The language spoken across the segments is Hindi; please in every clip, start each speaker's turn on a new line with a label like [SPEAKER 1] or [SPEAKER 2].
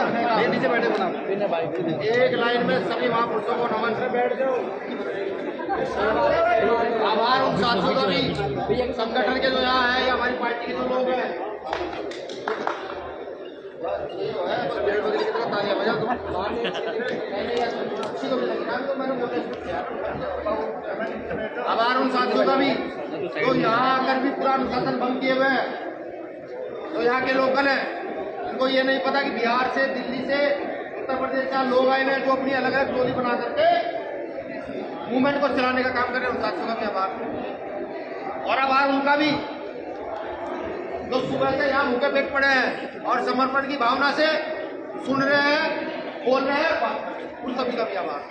[SPEAKER 1] नीचे बैठे बना एक लाइन में सभी महापुरुषों को नमन से बैठ जाओ। आभार उन साथियों का भी संगठन के जो यहाँ है या हमारी पार्टी के जो लोग हैं, ये जो है बस डेढ़ बजे की तरह तालियां बजा दो। आभार उन साथियों का भी तो यहाँ आकर भी पूरा अनुशासन भंग किए हुए हैं। तो यहाँ के लोकल हैं, इनको ये नहीं पता कि बिहार से, दिल्ली से, उत्तर प्रदेश से लोग आए हैं जो अपनी अलग अलग टोली बना करके मूवमेंट को चलाने का काम कर रहे हैं। उन साथियों का भी आभार और आभार उनका भी जो सुबह से यहाँ भूखे पेट पड़े हैं और समर्पण की भावना से सुन रहे हैं, बोल रहे हैं, उन सभी का भी आभार।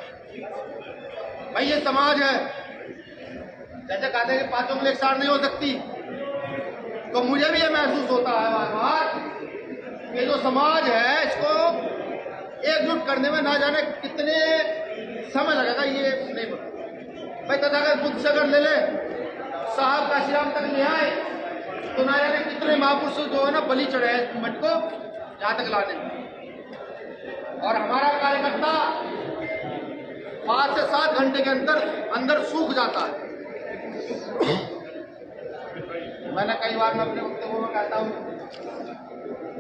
[SPEAKER 1] भाई ये समाज है, जैसे कहते हैं कि पांचों में एक साथ नहीं हो सकती, तो मुझे भी ये महसूस होता है बार बार ये जो समाज है इसको एकजुट करने में ना जाने कितने समय लगेगा, ये नहीं पता। भाई तथागत बुद्ध से अगर ले ले, साहब काशीराम तक ले आए तो ना जाने कितने महापुरुष जो है ना बलि चढ़े हैं मूवमेंट को यहाँ तक लाने में। और हमारा कार्यकर्ता 5 से 7 घंटे के अंदर सूख जाता है। मैंने कई बार मैं अपने वक्तव्यों में कहता हूँ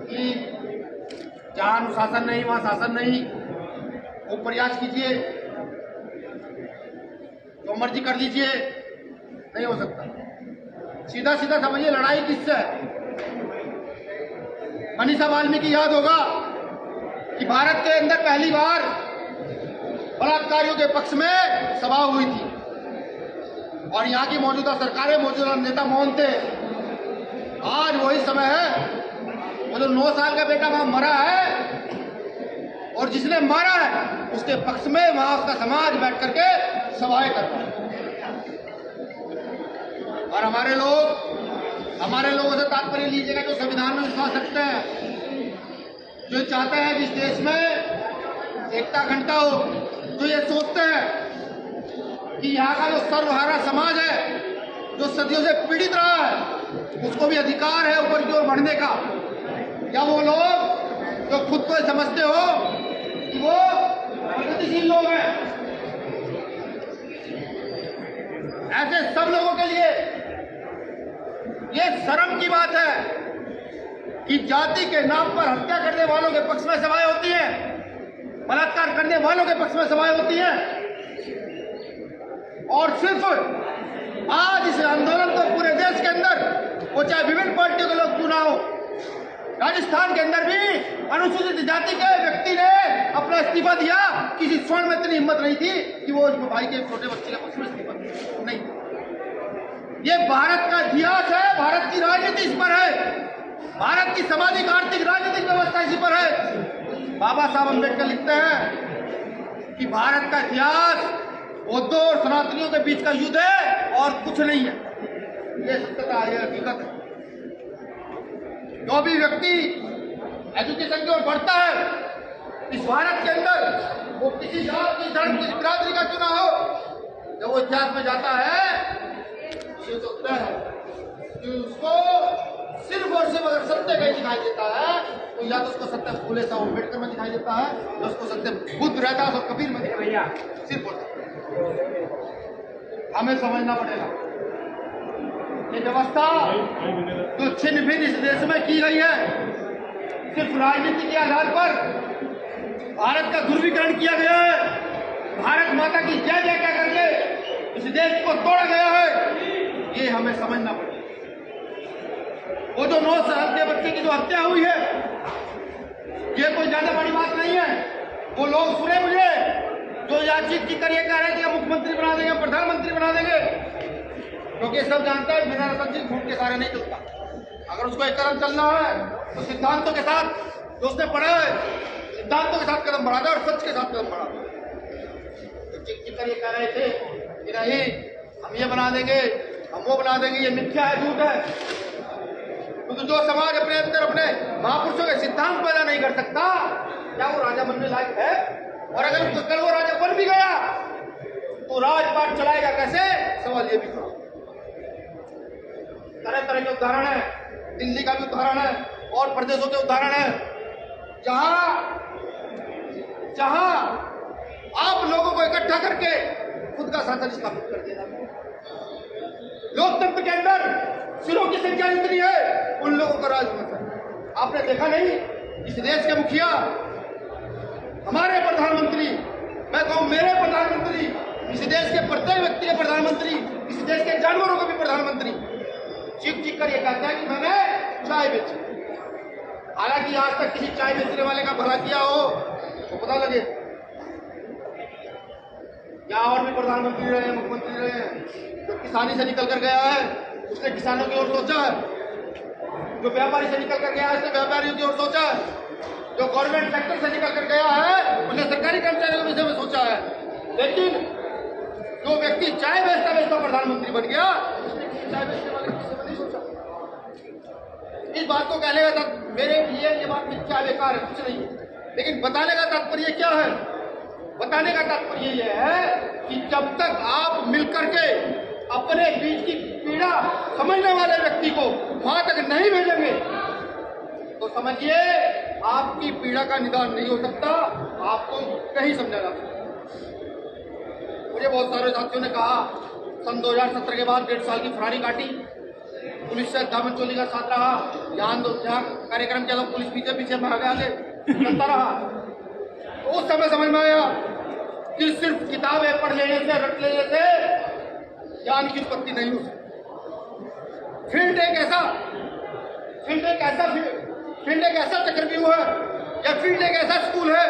[SPEAKER 1] कि जहाँ अनुशासन नहीं वहाँ शासन नहीं। वो प्रयास कीजिए, जो मर्जी कर लीजिए, नहीं हो सकता। सीधा सीधा समझिए लड़ाई किससे है। मनीषा वाल्मीकि याद होगा कि भारत के अंदर पहली बार बलात्कारियों के पक्ष में सभा हुई थी और यहाँ की मौजूदा सरकारें, मौजूदा नेता मौन थे। आज वही समय है, वो जो 9 साल का बेटा वहां मरा है और जिसने मारा है उसके पक्ष में वहां उसका समाज बैठ करके सभाएं करता है। और हमारे लोगों से तात्पर्य लीजिएगा जो संविधान में विश्वास रखते हैं, जो चाहते हैं कि इस देश में एकता अखंडता हो, जो ये सोचते हैं कि यहाँ का जो सर्वहारा समाज है, जो सदियों से पीड़ित रहा है, उसको भी अधिकार है ऊपर की ओर बढ़ने का। क्या वो लोग जो खुद को समझते हो कि वो प्रगतिशील लोग हैं, ऐसे सब लोगों के लिए ये शर्म की बात है कि जाति के नाम पर हत्या करने वालों के पक्ष में सभाएं होती हैं, बलात्कार करने वालों के पक्ष में सभाएं होती हैं। और सिर्फ आज इस आंदोलन को पूरे देश के अंदर, वो चाहे विभिन्न पार्टियों के लोग क्यों ना हो, राजस्थान के अंदर भी अनुसूचित जाति के व्यक्ति ने अपना इस्तीफा दिया। किसी स्वर्ण में इतनी हिम्मत नहीं थी कि वो भाई के छोटे बच्चे के पक्ष में इस्तीफा नहीं। ये भारत का इतिहास है, भारत की राजनीति इस पर है, भारत की सामाजिक आर्थिक राजनीतिक व्यवस्था इसी पर है। बाबा साहब अम्बेडकर लिखते हैं कि भारत का इतिहास बौद्धों और सनातनियों के बीच का युद्ध है और कुछ नहीं है। ये सत्यता है, हकीकत है। जो भी व्यक्ति एजुकेशन की ओर बढ़ता है इस भारत के अंदर, वो किसी जात की, धर्म की, बिरादरी का चुना हो, जब वो इतिहास में जाता है ये सोचता है कि उसको सिर्फ और सिर्फ अगर सत्य कहीं दिखाई देता है तो या तो उसको सत्य फूले साहब अम्बेडकर में दिखाई देता है, या उसको सत्य बुद्ध रहता है तो कबीर में दिखाई देता है। सिर्फ हमें समझना पड़ेगा ये व्यवस्था जो छिन्न भिन्न इस देश में की गई है, सिर्फ राजनीति के आधार पर भारत का ध्रुवीकरण किया गया है, भारत माता की जय जय कह करके इस देश को तोड़ा गया है, ये हमें समझना पड़ेगा। वो जो 9 साल के बच्चे की जो हत्या हुई है, ये कोई ज्यादा बड़ी बात नहीं है। वो लोग सुने मुझे जो याचित की करिए कह रहे थे मुख्यमंत्री बना देंगे, प्रधानमंत्री बना देंगे, क्योंकि सब जानते हैं मेरा रतन सिंह झूठ के सारे नहीं चलता। अगर उसको एक कदम चलना है तो सिद्धांतों के साथ, जो उसने पढ़ा है सिद्धांतों के साथ कदम बढ़ा दे और सच के साथ कदम बढ़ा दे। करिए कह रहे थे कि नहीं हम ये बना देंगे, हम वो बना देंगे, ये मिथ्या है, झूठ है। क्योंकि जो समाज अपने अंदर अपने महापुरुषों के सिद्धांत पैदा नहीं कर सकता, क्या वो राजा बनने लायक है? और अगर कल वो राजा बन भी गया तो राजपाट चलाएगा कैसे? सवाल ये भी खड़ा। तरह तरह के उदाहरण है, दिल्ली का भी उदाहरण है और प्रदेशों के उदाहरण है, जहां जहां आप लोगों को इकट्ठा करके खुद का शासन स्थापित कर देना। लोकतंत्र के अंदर सिरों की संख्या जितनी है उन लोगों का राज होता है। आपने देखा नहीं, इस देश के मुखिया, हमारे प्रधानमंत्री, मैं कहूं मेरे प्रधानमंत्री, इस देश के प्रत्येक व्यक्ति के प्रधानमंत्री, इस देश के जानवरों का भी प्रधानमंत्री, चीख चीख कर ये कहता है कि मैंने चाय बेची। हालांकि आज तक किसी चाय बेचने वाले का भला किया हो तो पता लगे। या और भी प्रधानमंत्री रहे, मुख्यमंत्री रहे, जो किसानी से निकल कर गया है उसने किसानों की ओर सोचा है, जो व्यापारी से निकल कर गया है उसने व्यापारियों की ओर सोचा है, जो गवर्नमेंट सेक्टर से निकल कर गया है उसने सरकारी कर्मचारियों के विषय में सोचा है। लेकिन जो व्यक्ति चाय बेचता बेचता प्रधानमंत्री बन गया, उसने किसी चाय बेचने वाले के विषय में नहीं सोचा। इस बात को कहने का मेरे लिए ये बात मिथ्या बेकार है, कुछ नहीं। लेकिन बताने का तात्पर्य क्या है? बताने का तात्पर्य यह है कि जब तक आप मिलकर के अपने बीच की पीड़ा समझने वाले व्यक्ति को वहां तक नहीं भेजेंगे तो समझिए आपकी पीड़ा का निदान नहीं हो सकता, आपको नहीं समझा जा सकता। मुझे बहुत सारे साथियों ने कहा सन 2017 के बाद 1.5 साल की फरारी काटी, पुलिस से दामन चोली का साथ रहा, जहाँ कार्यक्रम किया तो पुलिस पीछे पीछे भागे आगे चलता रहा। तो उस समय समझ में आया कि सिर्फ किताबें पढ़ लेने से, रट लेने से ज्ञान की उत्पत्ति नहीं हो सकती। फील्ड एक ऐसा चक्रव्यूह है, या फील्ड एक ऐसा स्कूल है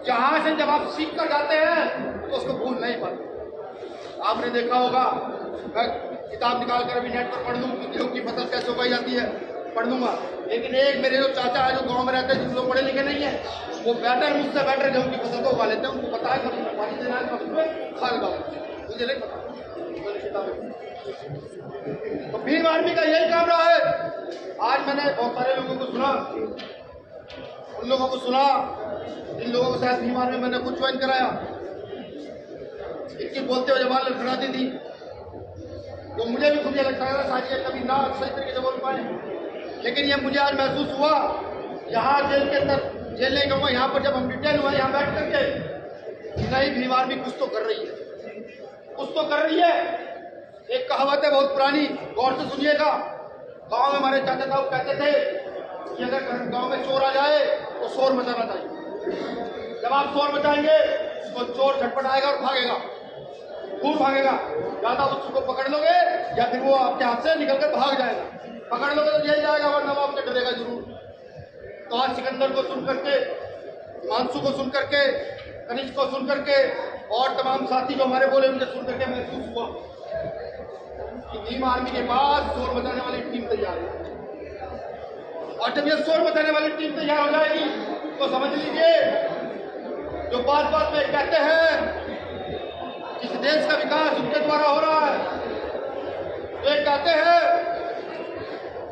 [SPEAKER 1] जहां से जब आप सीख कर जाते हैं तो उसको भूल नहीं पाते। आपने देखा होगा, मैं किताब निकाल कर अभी नेट पर पढ़ लूँ कि गेहूं की फसल कैसे उगाई जाती है, पढ़ लूंगा। लेकिन एक मेरे जो चाचा है जो गांव में रहते हैं, जिन लोग पढ़े लिखे नहीं है, वो मुझसे बेटर गेहूं की फसल को उगा लेते हैं। उनको पता है कभी पानी देना है, उसमें खाद लगाओ, मुझे नहीं पता। तो भीम आर्मी का यही काम रहा है। आज मैंने बहुत सारे लोगों को सुना, उन लोगों को सुना जिन लोगों को शायद भीम आर्मी मैंने खुद ज्वाइन कराया, इनकी बोलते हुए जबान लड़खड़ाती थी, तो मुझे भी खुद ये लगता है शायद कभी ना सही तरीके से बोल पाए। लेकिन ये मुझे आज महसूस हुआ यहाँ जेल के अंदर, जेल नहीं कहूँगा, यहाँ पर जब हम डिटेल हुआ यहाँ बैठ करके, नहीं भीम आर्मी कुछ तो कर रही है, कुछ तो कर रही है। एक कहावत है बहुत पुरानी, गौर से सुनिएगा। गांव में हमारे चाचा साहब कहते थे कि अगर गांव में चोर आ जाए तो शोर मचाना चाहिए। जब आप शोर मचाएंगे तो चोर झटपट आएगा और भागेगा, दूर भागेगा। ज्यादा उसको पकड़ लोगे या फिर वो आपके हाथ से निकलकर भाग जाएगा, पकड़ लोगे तो जेल जाएगा, वरना वो आपसे डरेगा जरूर। तो आज सिकंदर को सुन करके, मानसू को सुन करके, कनिष्क को सुन करके और तमाम साथी जो हमारे बोले उनसे सुन करके महसूस हुआ कि भीम आर्मी के पास शोर मचाने वाली टीम तैयार है। और जब ये शोर मचाने वाली टीम तैयार हो जाएगी तो समझ लीजिए जो बात बात में कहते हैं इस देश का विकास उनके द्वारा हो रहा है, वे कहते हैं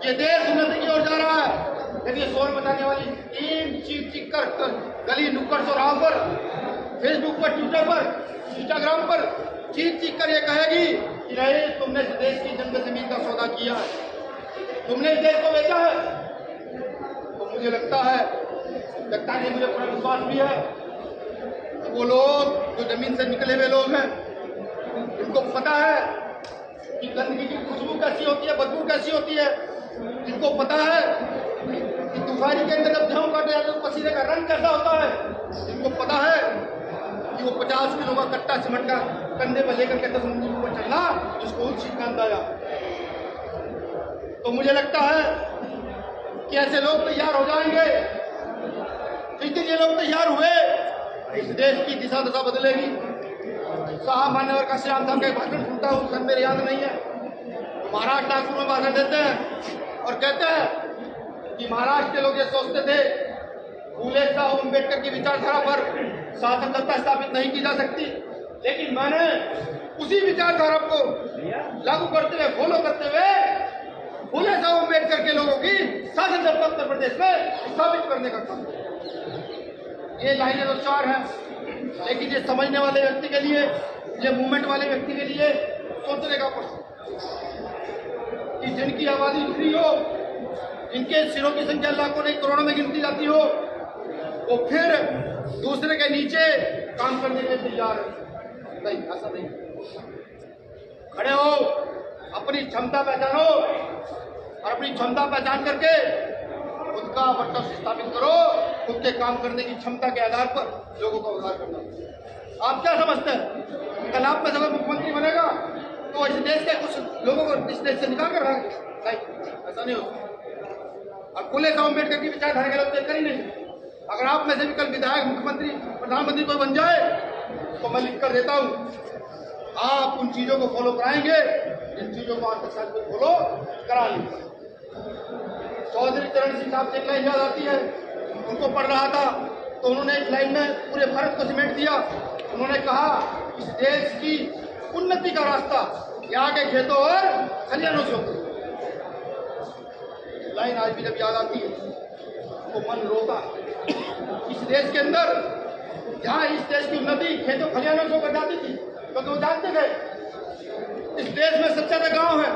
[SPEAKER 1] ये देश उन्नति की ओर जा रहा है, लेकिन ये शोर मचाने वाली टीम चीख चीख कर गली नुक्कड़ चौराहों पर, फेसबुक पर, ट्विटर पर, इंस्टाग्राम पर चीख चीख कर ये कहेगी कि नहीं तुमने इस देश की जंग जमीन का सौदा किया है, तुमने इस देश को बेचा है। तो मुझे लगता है मुझे पूरा विश्वास भी है कि वो लोग जो जमीन से निकले हुए लोग हैं, इनको पता है कि गंदगी की खुशबू कैसी होती है, बदबू कैसी होती है, इनको पता है कि तूफानी के अंदर जब गेहूं काटे जाते तो पसीने का रंग कैसा होता है, इनको पता है कि वो 50 किलो का कट्टा सीमेंट का कंधे पर लेकर के 10 मंजिल पर चलना जिसको उस चीज का अंदाजा। तो मुझे लगता है कि ऐसे लोग तैयार हो जाएंगे, जिस दिन ये लोग तैयार हुए इस देश की दिशा दशा बदलेगी। साहब मान्यवर का श्याम साहब का भाषण सुनता हूँ, सर मेरे याद नहीं है, महाराष्ट्र नागपुर में भाषण देते हैं और कहते हैं कि महाराष्ट्र के लोग ये सोचते थे फूले साहब अम्बेडकर की विचारधारा पर शासन सत्ता स्थापित नहीं की जा सकती, लेकिन मैंने उसी विचारधारा को लागू करते हुए, फॉलो करते हुए फूले साहब अम्बेडकर के लोगों की शासन सत्ता उत्तर प्रदेश में स्थापित करने का काम। ये लाइनें तो 4 हैं, लेकिन ये समझने वाले व्यक्ति के लिए, ये मूवमेंट वाले व्यक्ति के लिए सोचने का प्रश्न कि जिनकी आबादी इतनी हो, जिनके सिरों की संख्या लाखों नहीं करोड़ों में गिनती जाती हो, वो फिर दूसरे के नीचे काम करने के लिए तैयार है। नहीं, ऐसा नहीं। खड़े हो, अपनी क्षमता पहचानो और अपनी क्षमता पहचान करके खुद का वर्चस्व स्थापित करो। खुद के काम करने की क्षमता के आधार पर लोगों का उद्धार करना। आप क्या समझते हैं कल आप में अगर मुख्यमंत्री बनेगा तो इस देश के कुछ लोगों को इस देश से निकाल कर रखेंगे? नहीं, ऐसा नहीं होता। और खुले गांव अम्बेडकर की विचारधारा के लोग तय कर ही नहीं। अगर आप में से भी कल विधायक, मुख्यमंत्री, प्रधानमंत्री कोई बन जाए तो मैं लिख कर देता हूँ, आप उन चीजों को फॉलो कराएंगे जिन चीजों को आज तक शायद फॉलो करा ली। चौधरी चरण सिंह साहब से एक लाइन याद आती है, उनको पढ़ रहा था तो उन्होंने एक लाइन में पूरे भारत को सिमेट दिया। उन्होंने कहा इस देश की उन्नति का रास्ता यहाँ के खेतों और खलिहानों से होता है। लाइन आज भी जब याद आती है तो मन रोता है। इस देश के अंदर जहाँ इस देश की उन्नति खेतों खलिहानों से होकर जाती थी क्योंकि वो जानते थे इस देश में सबसे ज्यादा गांव है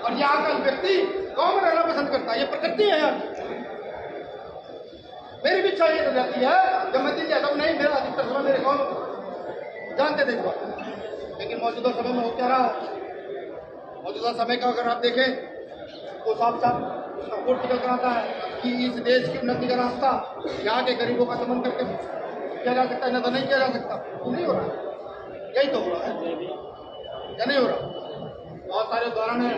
[SPEAKER 1] और यहाँ का व्यक्ति गांव में रहना पसंद करता है। ये प्रकृति है यार। मेरी भी इच्छा ये जाती है जब मैं दिल जाता हूँ, नहीं मेरा अधिकतर समय मेरे गाँव जानते थे। लेकिन मौजूदा समय में हो क्या रहा है? मौजूदा समय का अगर आप देखें तो साफ साफ उसका कोर्ट निकल कर आता है कि इस देश की उन्नति का रास्ता यहाँ के गरीबों का दमन करके किया जा सकता है, न तो नहीं किया जा सकता। नहीं हो रहा, यही तो हो रहा है या नहीं हो रहा? बहुत सारे उदाहरण हैं,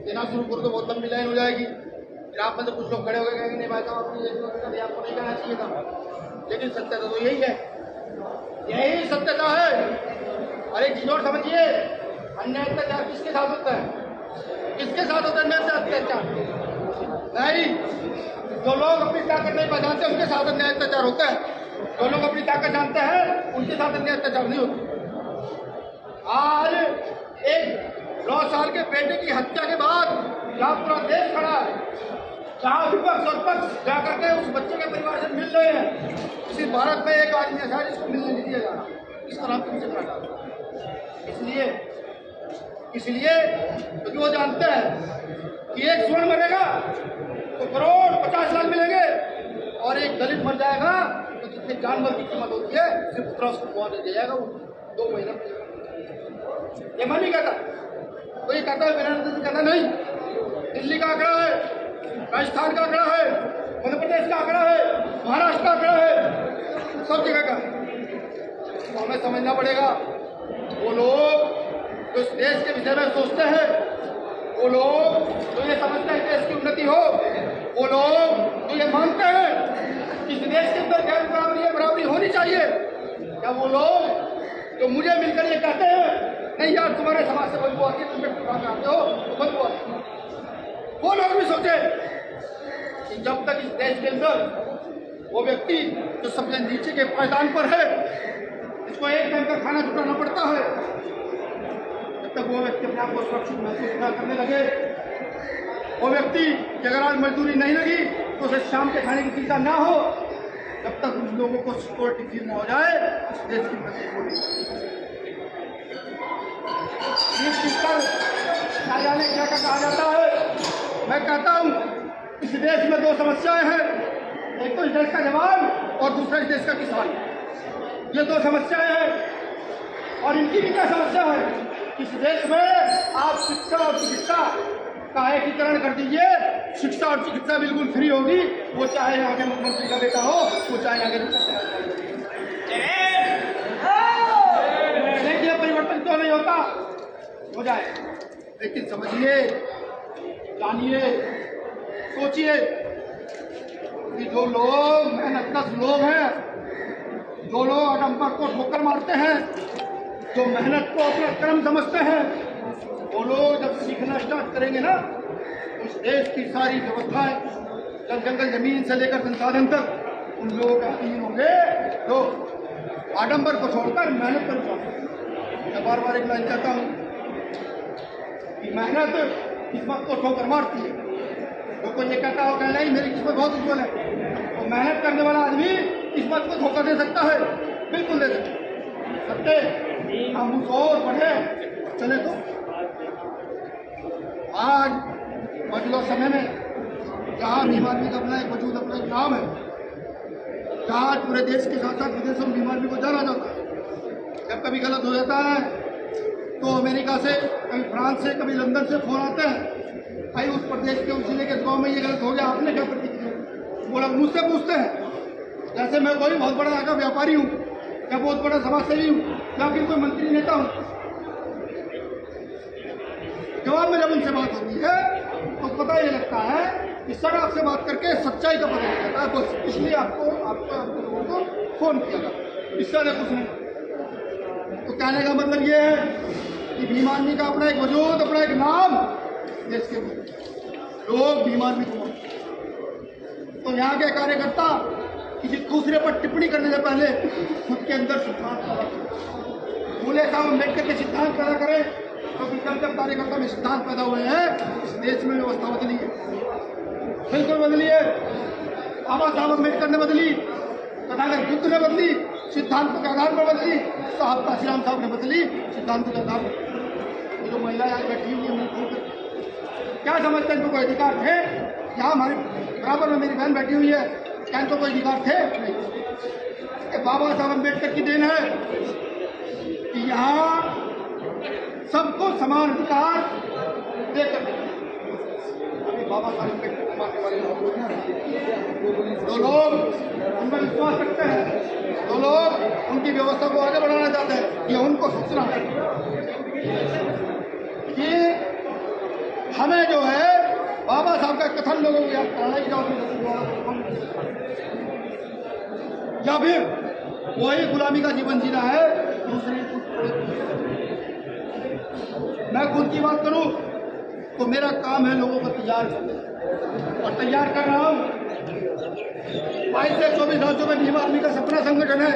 [SPEAKER 1] देना शुरू करो तो बहुत लंबी लाइन हो जाएगी। फिर आप में तो कुछ लोग खड़े हो गए कहेंगे नहीं भाई साहब आपको नहीं कहना चाहिए था, लेकिन सत्यता तो यही है, यही सत्यता है। और एक चीज और समझिए, अन्याय अत्याचार किसके साथ होता है? किसके साथ होता है अन्याय अत्याचार? नहीं, जो लोग अपनी ताकत नहीं पहचानते उनके साथ अन्याय अत्याचार होता है। जो लोग अपनी ताकत जानते हैं उनके साथ अन्याय अत्याचार नहीं होता। आज एक 9 साल के बेटे की हत्या के बाद जहाँ पूरा देश खड़ा है, जहाँ विपक्ष और पक्ष जाकर के उस बच्चे के परिवार से मिल रहे हैं, इसी भारत में एक आदमी ऐसा है जिसको मिलने नहीं दिया जा रहा। इस तरह की मुझे खड़ा इसलिए क्योंकि वो जानते हैं कि एक स्वर्ण मरेगा तो करोड़ 50 लाख मिलेंगे और एक दलित मर जाएगा तो जितने जानवर की कीमत होती है सिर्फ उतना उसको मुआवजा दे जाएगा, वो 2 महीने में। ये मैं नहीं कहता, तो ये कहता है बिना कहता नहीं। दिल्ली का आंकड़ा है, राजस्थान का आंकड़ा है, मध्य प्रदेश का आंकड़ा है, महाराष्ट्र का आंकड़ा है, सब जगह का। तो हमें समझना पड़ेगा वो लोग जो इस देश के विषय में सोचते हैं, वो लोग जो ये समझते हैं देश की उन्नति हो, वो लोग जो ये मानते हैं इस देश के अंदर गैर बराबरी होनी चाहिए, क्या वो लोग जो मुझे मिलकर ये कहते हैं नहीं यार तुम्हारे समाज से बदबू आती है, तुम आते हो तो बदबू आती है, वो लोग भी सोचे कि जब तक इस देश के अंदर वो व्यक्ति जो सबसे नीचे के पायदान पर है, इसको एक टाइम का खाना छुटाना पड़ता है, जब तक वो व्यक्ति अपने आप को सुरक्षित महसूस न करने लगे, वो व्यक्ति की अगर आज मजदूरी नहीं लगी तो उसे शाम के खाने की चिंता ना हो, जब तक उन लोगों को सिक्योरिटी फील न हो जाए इस देश की प्रगति होगी। क्या कहा जाता है, मैं कहता हूँ इस देश में 2 समस्याएं हैं, एक तो इस देश का जवान और दूसरा इस देश का किसान। ये 2 समस्याएं हैं और इनकी भी क्या समस्या है? इस देश में आप शिक्षा और चिकित्सा का एकीकरण कर दीजिए, शिक्षा और चिकित्सा बिल्कुल फ्री होगी, वो चाहे यहाँ के मुख्यमंत्री का बेटा हो, वो चाहे यहाँ के देखिए परिवर्तन क्यों नहीं होता, हो जाए। लेकिन समझिए, जानिए, सोचिए कि जो लोग मेहनतकश लोग हैं, जो लोग आडंबर को ठोकर मारते हैं, जो मेहनत को अपना कर्म समझते हैं, वो लोग जब सीखना स्टार्ट करेंगे ना, उस देश की सारी व्यवस्थाएं जल जंगल जमीन से लेकर संसाधन तक उन लोगों के अधीन होंगे जो आडंबर को छोड़कर मेहनत पर छोड़कर। मैं बार बार एक लाइन कहता हूँ कि मेहनत किस्मत को ठोकर मारती है। तो कोई ये कहता होगा नहीं मेरी किस्मत बहुत उज्जवल है, तो मेहनत करने वाला आदमी किस्मत को धोखा दे सकता है, बिल्कुल दे सकते। हम और बढ़े चले तो आज मौजूदा समय में जहाँ भी आदमी का अपना एक वजूद, अपना एक नाम है, आज पूरे देश के साथ साथ विदेशों में बीमार भी को जाना जाता है। जब कभी गलत हो जाता है तो अमेरिका से, कभी फ्रांस से, कभी लंदन से फोन आते हैं, भाई उस प्रदेश के उस जिले के गाँव में ये गलत हो गया, आपने क्या प्रतिक्रिया? वो लोग मुझसे पूछते हैं जैसे मैं कोई बहुत बड़ा का व्यापारी हूँ या बहुत बड़ा समाजसेवी हूँ या फिर कोई मंत्री नेता हूँ। जवाब में जब उनसे बात होती है तो पता ये लगता है कि सर आपसे बात करके सच्चाई का पता चलता है, बस इसलिए आपको लोगों को फोन किया था, इससे कुछ नहीं। तो कहने का मतलब ये है कि भीम आर्मी का अपना एक वजूद, अपना एक नाम देश के लोग भीम आर्मी को। तो यहाँ के कार्यकर्ता किसी दूसरे पर टिप्पणी करने से पहले खुद के अंदर सिद्धांत पैदा करें, फूले साहब अम्बेडकर के सिद्धांत पैदा करें, क्योंकि जब कार्यकर्ता में सिद्धांत पैदा हुए हैं इस देश में व्यवस्था बदली है, बिल्कुल बदली है। बाबा साहब अम्बेडकर ने बदली, तथागत बुद्ध ने बदली, सिद्धांत के आधार पर बदली, साहब काशीराम साहब ने बदली सिद्धांत के आधार पर। जो महिला यहाँ बैठी हुई है क्या समझते हैं, इनको कोई अधिकार थे? यहाँ हमारे बराबर में मेरी बहन बैठी हुई है, क्या इनको कोई अधिकार थे? नहीं। ये बाबा साहब अम्बेडकर की देन है कि यहाँ सबको समान अधिकार देकर बाबा साहब अम्बेडकर को मानने वाले लोग हैं, दो लोग उनमें विश्वास रखते हैं, दो लोग उनकी व्यवस्था को आगे बढ़ाना चाहते हैं। ये उनको सोचना है कि हमें जो है बाबा साहब का कथन लोगों को याद कराना या फिर वही गुलामी का जीवन जीना है दूसरे। मैं खुद की बात करूं तो मेरा काम है लोगों को तैयार करना और तैयार कर रहा हूं। 22 से 24 राज्यों में भीम आर्मी का सपना संगठन है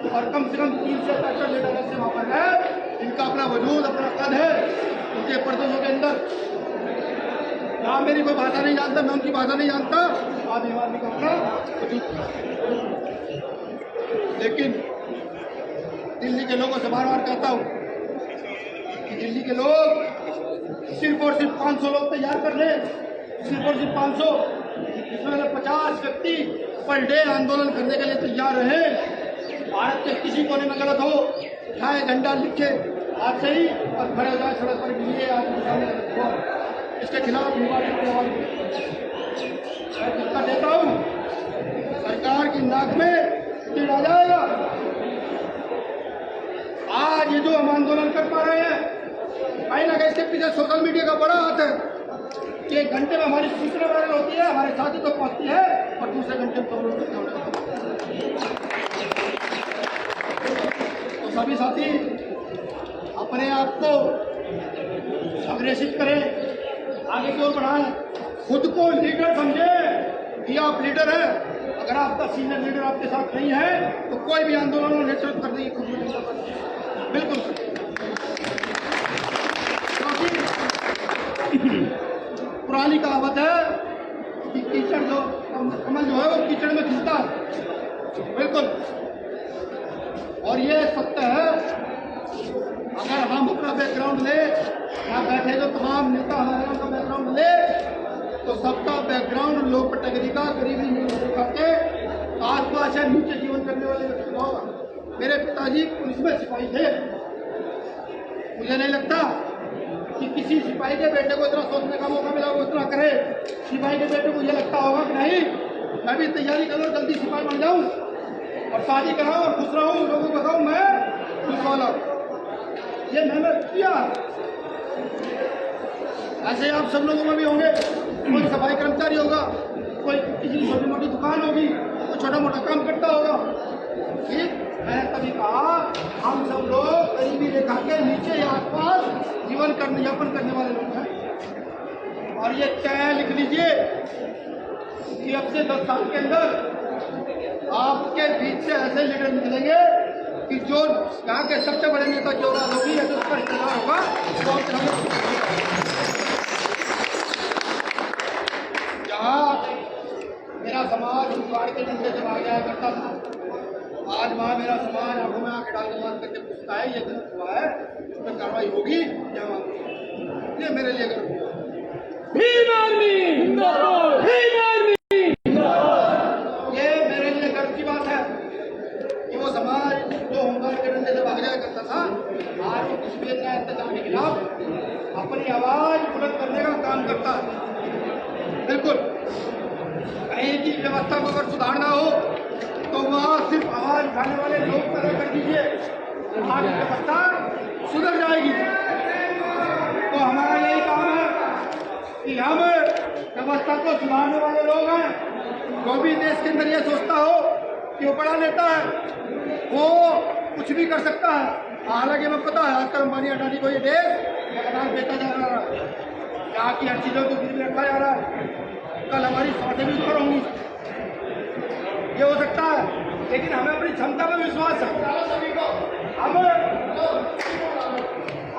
[SPEAKER 1] और कम से कम 3 से 65 लीडर ऐसे वहां पर है, इनका अपना वजूद, अपना कद है उनके प्रदेशों के अंदर। जहाँ मेरी कोई भाषा नहीं जानता, मैं उनकी भाषा नहीं जानता, आप भीम आर्मी का अपना वजूद। लेकिन दिल्ली के लोगों से बार बार कहता हूँ कि दिल्ली के लोग सिर्फ और सिर्फ 500 लोग तैयार कर ले, सिर्फ और सिर्फ 500, जिसमें 50 व्यक्ति पर डे आंदोलन करने के लिए तैयार रहे। भारत के किसी कोने में गलत हो, चाहे झंडा लिखे आज से ही और खड़े हो जाए सड़क पर लिए आज इसके खिलाफ मैं देता हूँ, सरकार की नाक में कीड़ा आ जाएगा। आज ये जो हम आंदोलन कर पा रहे हैं, कहीं ना कहीं इसके पीछे सोशल मीडिया का बड़ा हाथ है कि 1 घंटे में हमारी सूचना वायरल होती है, हमारे साथी तो पहुंचती है और दूसरे घंटे में तो सभी साथी अपने आप को अग्रेसित करें, आगे की ओर बढ़ाएं, खुद को लीडर समझे कि आप लीडर हैं। अगर आपका सीनियर लीडर आपके साथ नहीं है तो कोई भी आंदोलन में नेतृत्व करने की खुद में बिल्कुल। पुरानी कहावत है कि कीचड़ जो कमल जो है वो कीचड़ में खिलता है, बिल्कुल। और ये सत्य है। अगर हम अपना बैकग्राउंड ले, यहाँ बैठे जो तमाम नेता हमारे का बैकग्राउंड ले, तो सबका बैकग्राउंड लोक कैटेगरी का, गरीबी करके आसपास या नीचे जीवन करने वाले व्यक्ति होगा। मेरे पिताजी पुलिस में सिपाही थे। मुझे नहीं लगता कि किसी सिपाही के बेटे को इतना सोचने का मौका मिला वो इतना करे। सिपाही के बेटे को ये लगता होगा कि नहीं मैं भी तैयारी करूँ, जल्दी सिपाही बन जाऊँ और शादी कराऊँ और खुश रहूँ, लोगों को बताऊँ मैं पुलिस वाला। ये मैंने किया। ऐसे आप सब लोगों में भी होंगे, कोई सफाई कर्मचारी होगा, कोई किसी छोटी मोटी दुकान होगी, कोई छोटा मोटा काम करता होगा। ठीक, मैंने कभी कहा हम सब लोग गरीबी रेखा के नीचे या आसपास जीवन यापन करने वाले लोग हैं। और ये तय लिख लीजिए कि अब से 10 साल के अंदर आपके बीच से ऐसे लीडर निकलेंगे कि जो यहाँ के सबसे बड़े नेता की औलाद होगी या जो उसका रिश्तेदार होगा जहाँ मेरा समाज उखाड़ के डंडे से भाग जाया करता था, आज वहाँ मेरा समाज आंखों में आंखें डाल के बात करके पूछता है ये गलत हुआ है, उस पर कार्रवाई होगी या ये मेरे लिए गलत हुआ।
[SPEAKER 2] भीम आर्मी जिंदाबाद, भीम आर्मी जिंदाबाद।
[SPEAKER 1] ये मेरे लिए गर्व की बात वो समाज जो होमगार्ड के डंडे से भाग जाया करता था, आज वो कश्मीर का अत्याचार के खिलाफ अपनी आवाज बुलंद करने का काम करता है। बिल्कुल कहीं की व्यवस्था को अगर सुधारना हो तो वहाँ सिर्फ आवाज उठाने वाले लोग पैदा कर दीजिए, वहाँ की व्यवस्था सुधर जाएगी। तो हमारा यही काम है कि हम व्यवस्था को सुधारने वाले लोग हैं। जो भी देश के अंदर यह सोचता हो कि वो पढ़ा लेता है, वो कुछ भी कर सकता है। हालांकि हमें पता है आजकल अंबानी अडानी को ये देश लगातार बेचा जा रहा है, यहाँ की हर चीज़ों को गिरवी रखा जा रहा है। कल हमारी स्वास्थ्य भी ऊपर होंगी, ये हो सकता है, लेकिन हमें अपनी क्षमता पर विश्वास है।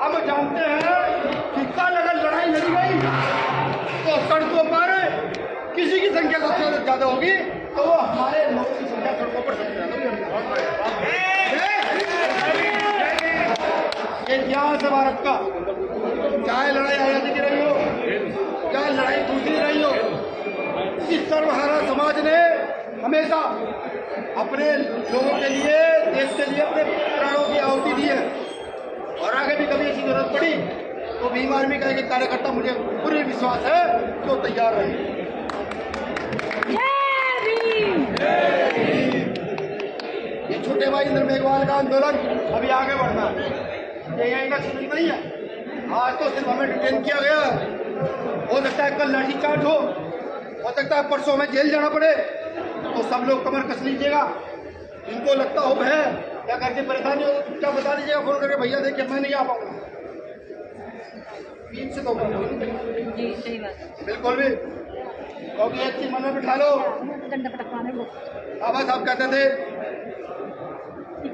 [SPEAKER 1] हम जानते हैं कि कल अगर लड़ाई लड़ी गई तो सड़कों पर किसी की संख्या सबसे ज्यादा होगी, तो वो हमारे लोगों की संख्या सड़कों पर सबसे ज्यादा होगी। ये इतिहास है भारत का, चाहे लड़ाई आजादी की रही हो, चाहे लड़ाई दूसरी रही हो, इस सर्वहारा समाज ने हमेशा अपने लोगों के लिए, देश के लिए अपने प्राणों की आहुति दी है। और आगे भी कभी ऐसी जरूरत पड़ी तो भीम आर्मी का एक कार्यकर्ता, मुझे पूरी विश्वास है कि वो तैयार रहे। ये छोटे भाई इंद्र मेघवाल का आंदोलन अभी आगे बढ़ना है, ये यहीं का सीमित नहीं है। आज तो सिर्फ हमें डिटेन किया गया, हो सकता है कल लाठीचार्ज हो सकता है परसों में जेल जाना पड़े, तो सब लोग कमर कस लीजिएगा। जिनको लगता हो भय या घर की परेशानी हो तो क्या बता दीजिएगा फोन करके, भैया देखिए मैं नहीं आ पाऊंगा। बीच से तो
[SPEAKER 2] जी सही बात,
[SPEAKER 1] बिल्कुल भी, क्योंकि एक चीज मन में बिठा लो। बाबा साहब कहते थे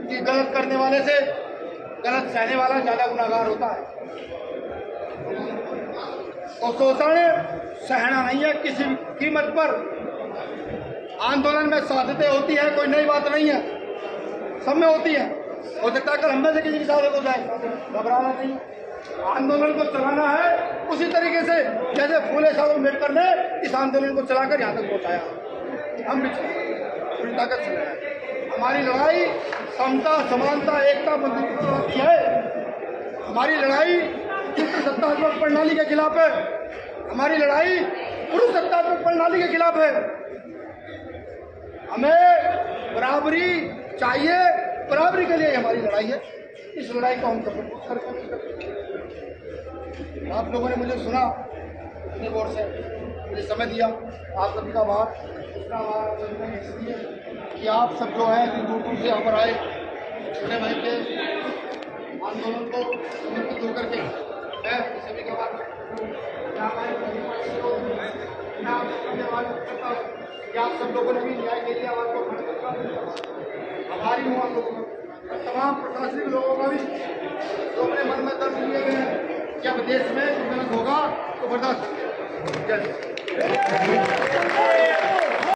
[SPEAKER 1] कि गलत करने वाले से गलत सहने वाला ज्यादा गुनाहगार होता है। तो शोषण सहना नहीं है किसी कीमत पर। आंदोलन में साधते होती है, कोई नई बात नहीं है, सब में होती है। हो सकता है कल हम में से किसी की साधत हो जाए, घबराना नहीं। आंदोलन को चलाना है उसी तरीके से जैसे फूले साहब अम्बेडकर ने इस आंदोलन को चलाकर यहाँ तक पहुँचाया। हम भी पूरी ताकत से लड़ाई। हमारी लड़ाई समता, समानता, एकता, बंधुत्व की है। हमारी लड़ाई सत्तात्मक प्रणाली के खिलाफ है। हमारी लड़ाई पुरुष सत्तात्मक प्रणाली के खिलाफ है। हमें बराबरी चाहिए, बराबरी के लिए हमारी लड़ाई है। इस लड़ाई को हम सफल करते। आप लोगों ने मुझे सुना, अपनी ओर से मुझे समय दिया, आप सभी का आभार। दूसरा आभार इसलिए कि आप सब जो है दूर दूर से यहाँ पर आए, छोटे भाई के आंदोलन को समर्पित होकर के मैं सभी का आभार आप सब लोगों ने भी न्याय के लिए आवाज को आभारी हूँ। आप लोगों का, तमाम प्रशासनिक लोगों का भी जो अपने मन में दर्द लिए गए हैं कि अब देश में गलत होगा तो बर्दाश्त। जय